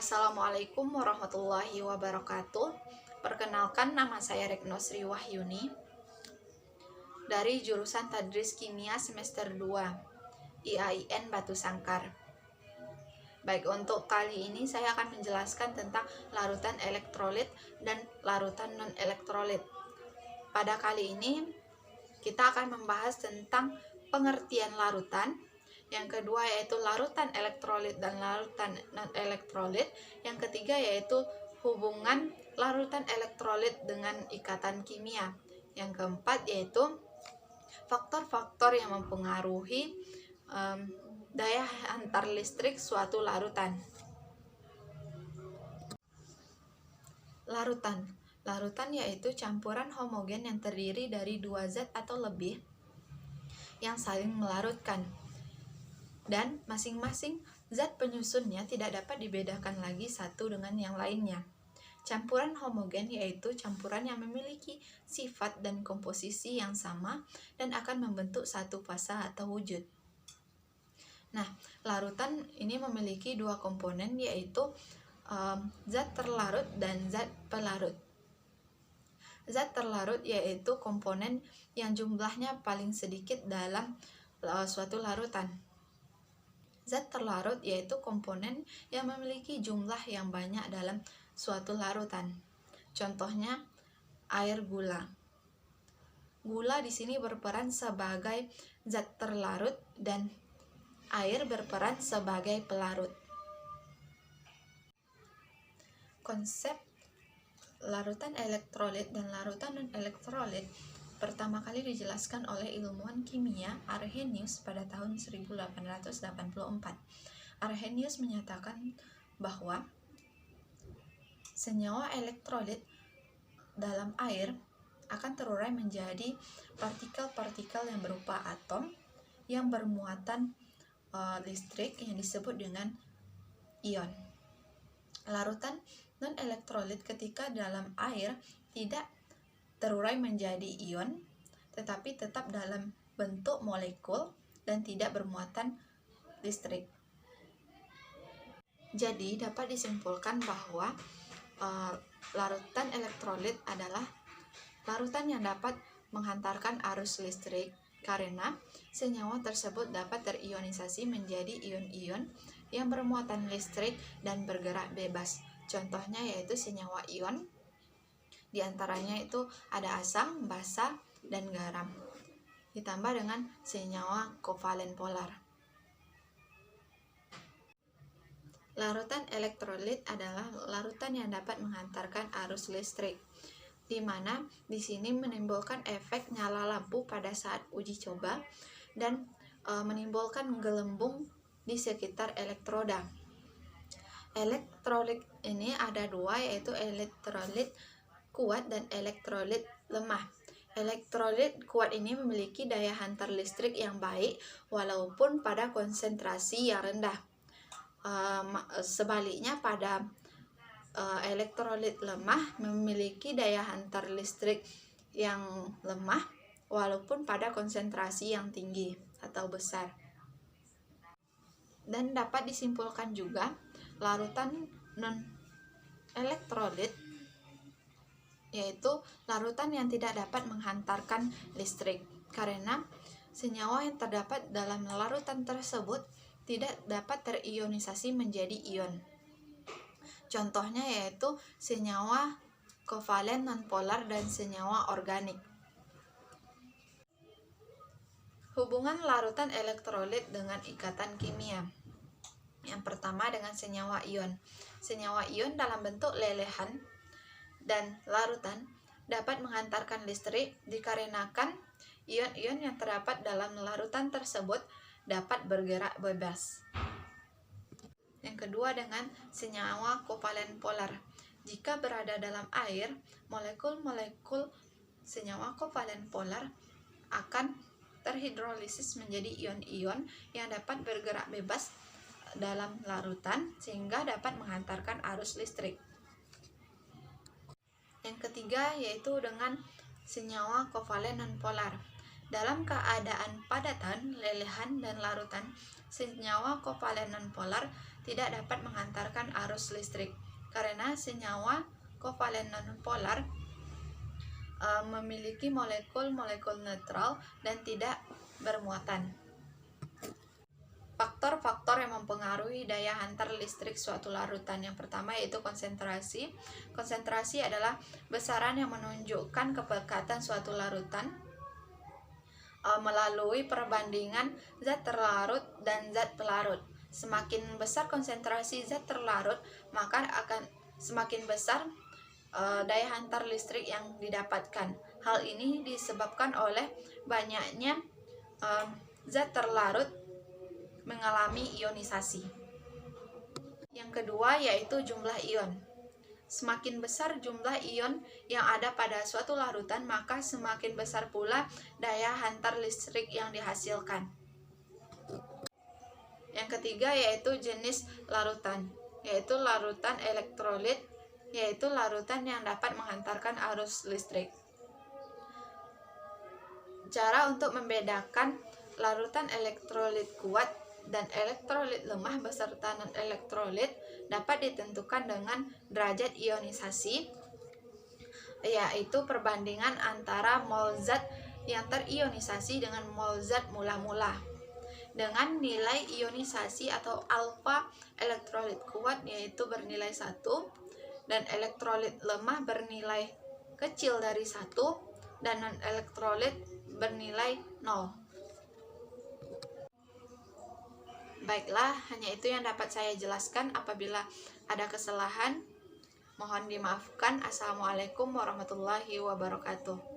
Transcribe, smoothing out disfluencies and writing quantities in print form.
Assalamualaikum warahmatullahi wabarakatuh. Perkenalkan, nama saya Retno Sri Wahyuni dari jurusan Tadris Kimia semester 2 IAIN Batu Sangkar. Baik, untuk kali ini saya akan menjelaskan tentang larutan elektrolit dan larutan non-elektrolit. Pada kali ini kita akan membahas tentang pengertian larutan. Yang kedua yaitu larutan elektrolit dan larutan non-elektrolit. Yang ketiga yaitu hubungan larutan elektrolit dengan ikatan kimia. Yang keempat yaitu faktor-faktor yang mempengaruhi daya antar listrik suatu larutan. Larutan yaitu campuran homogen yang terdiri dari dua zat atau lebih yang saling melarutkan, dan masing-masing zat penyusunnya tidak dapat dibedakan lagi satu dengan yang lainnya. Campuran homogen yaitu campuran yang memiliki sifat dan komposisi yang sama dan akan membentuk satu fasa atau wujud. Nah, larutan ini memiliki dua komponen yaitu zat terlarut dan zat pelarut. Zat terlarut yaitu komponen yang jumlahnya paling sedikit dalam suatu larutan. Zat terlarut yaitu komponen yang memiliki jumlah yang banyak dalam suatu larutan. Contohnya air gula. Gula di sini berperan sebagai zat terlarut dan air berperan sebagai pelarut. Konsep larutan elektrolit dan larutan non-elektrolit pertama kali dijelaskan oleh ilmuwan kimia Arrhenius pada tahun 1884. Arrhenius menyatakan bahwa senyawa elektrolit dalam air akan terurai menjadi partikel-partikel yang berupa atom yang bermuatan listrik yang disebut dengan ion. Larutan non-elektrolit ketika dalam air tidak terurai menjadi ion, tetapi tetap dalam bentuk molekul dan tidak bermuatan listrik. Jadi dapat disimpulkan bahwa larutan elektrolit adalah larutan yang dapat menghantarkan arus listrik karena senyawa tersebut dapat terionisasi menjadi ion-ion yang bermuatan listrik dan bergerak bebas. Contohnya yaitu senyawa ion, diantaranya itu ada asam, basa, dan garam, ditambah dengan senyawa kovalen polar. Larutan elektrolit adalah larutan yang dapat menghantarkan arus listrik, di mana di sini menimbulkan efek nyala lampu pada saat uji coba dan menimbulkan gelembung di sekitar elektroda. Elektrolit ini ada dua, yaitu elektrolit kuat dan elektrolit lemah. Elektrolit kuat ini memiliki daya hantar listrik yang baik walaupun pada konsentrasi yang rendah. Sebaliknya pada elektrolit lemah memiliki daya hantar listrik yang lemah walaupun pada konsentrasi yang tinggi atau besar. Dan dapat disimpulkan juga larutan non-elektrolit yaitu larutan yang tidak dapat menghantarkan listrik karena senyawa yang terdapat dalam larutan tersebut tidak dapat terionisasi menjadi ion. Contohnya yaitu senyawa kovalen nonpolar dan senyawa organik. Hubungan larutan elektrolit dengan ikatan kimia. Yang pertama dengan senyawa ion. Senyawa ion dalam bentuk lelehan dan larutan dapat menghantarkan listrik dikarenakan ion-ion yang terdapat dalam larutan tersebut dapat bergerak bebas. Yang kedua dengan senyawa kovalen polar. Jika berada dalam air, molekul-molekul senyawa kovalen polar akan terhidrolisis menjadi ion-ion yang dapat bergerak bebas dalam larutan sehingga dapat menghantarkan arus listrik. Yang ketiga yaitu dengan senyawa kovalen nonpolar. Dalam keadaan padatan, lelehan, dan larutan, senyawa kovalen nonpolar tidak dapat menghantarkan arus listrik karena senyawa kovalen nonpolar memiliki molekul-molekul netral dan tidak bermuatan. Faktor-faktor yang mempengaruhi daya hantar listrik suatu larutan. Yang pertama yaitu konsentrasi. Konsentrasi adalah besaran yang menunjukkan kepekatan suatu larutan melalui perbandingan zat terlarut dan zat pelarut. Semakin besar konsentrasi zat terlarut, maka akan semakin besar daya hantar listrik yang didapatkan. Hal ini disebabkan oleh banyaknya zat terlarut mengalami ionisasi. Yang kedua yaitu jumlah ion. Semakin besar jumlah ion yang ada pada suatu larutan, maka semakin besar pula daya hantar listrik yang dihasilkan. Yang ketiga yaitu jenis larutan, yaitu larutan elektrolit, yaitu larutan yang dapat menghantarkan arus listrik. Cara untuk membedakan larutan elektrolit kuat dan elektrolit lemah beserta non-elektrolit dapat ditentukan dengan derajat ionisasi, yaitu perbandingan antara mol zat yang terionisasi dengan mol zat mula-mula. Dengan nilai ionisasi atau alfa elektrolit kuat yaitu bernilai 1 dan elektrolit lemah bernilai kecil dari 1 dan non-elektrolit bernilai 0. Baiklah, hanya itu yang dapat saya jelaskan. Apabila ada kesalahan, mohon dimaafkan. Assalamualaikum warahmatullahi wabarakatuh.